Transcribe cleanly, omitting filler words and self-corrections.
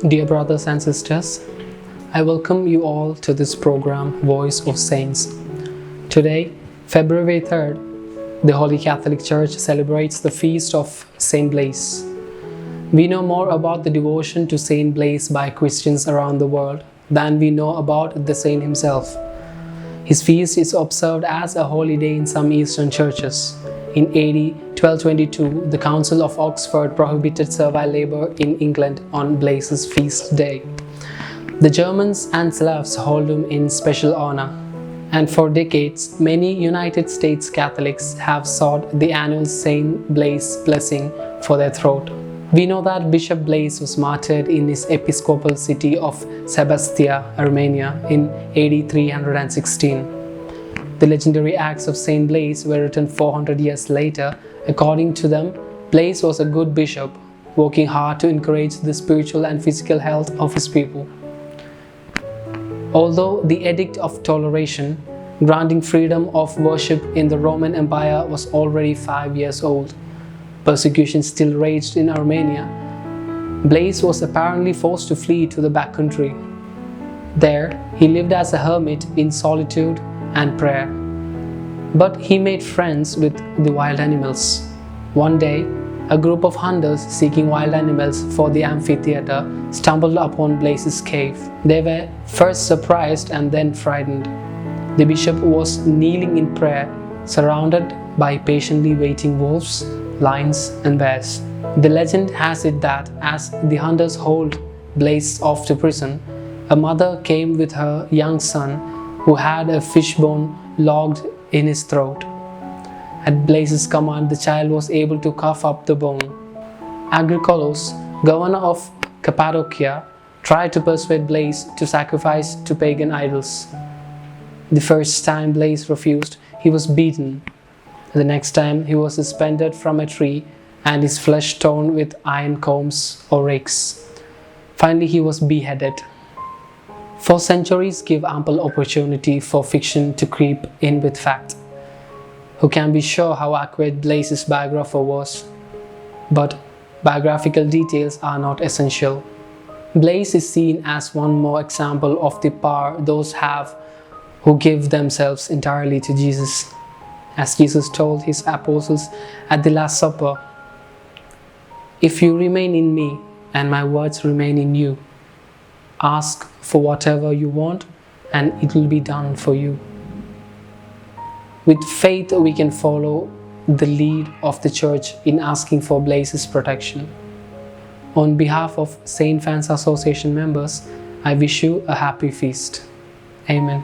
Dear brothers and sisters, I welcome you all to this program, Voice of Saints. Today, February 3rd, the Holy Catholic Church celebrates the feast of Saint Blaise. We know more about the devotion to Saint Blaise by Christians around the world than we know about the saint himself. His feast is observed as a holy day in some Eastern churches. In AD 1222, the Council of Oxford prohibited servile labor in England on Blaise's feast day. The Germans and Slavs hold him in special honor, and for decades, many United States Catholics have sought the annual Saint Blaise blessing for their throat. We know that Bishop Blaise was martyred in his episcopal city of Sebastia, Armenia in AD 316. The legendary Acts of Saint Blaise were written 400 years later. According to them, Blaise was a good bishop, working hard to encourage the spiritual and physical health of his people. Although the Edict of Toleration, granting freedom of worship in the Roman Empire, was already 5 years old, persecution still raged in Armenia. Blaise was apparently forced to flee to the backcountry. There, he lived as a hermit in solitude and prayer. But he made friends with the wild animals. One day, a group of hunters seeking wild animals for the amphitheater stumbled upon Blaise's cave. They were first surprised and then frightened. The bishop was kneeling in prayer, surrounded by patiently waiting wolves, lions, and bears. The legend has it that as the hunters hauled Blaise off to prison, a mother came with her young son who had a fishbone lodged in his throat. At Blaise's command, the child was able to cough up the bone. Agricolas, governor of Cappadocia, tried to persuade Blaise to sacrifice to pagan idols. The first time Blaise refused, he was beaten. The next time, he was suspended from a tree and his flesh torn with iron combs or rakes. Finally, he was beheaded. For centuries give ample opportunity for fiction to creep in with fact. Who can be sure how accurate Blaise's biographer was? But biographical details are not essential. Blaise is seen as one more example of the power those have who give themselves entirely to Jesus. As Jesus told his apostles at the Last Supper, "If you remain in me and my words remain in you, ask for whatever you want and it will be done for you." With faith, we can follow the lead of the Church in asking for Blaise's protection. On behalf of Saint Fans Association members, I wish you a happy feast. Amen.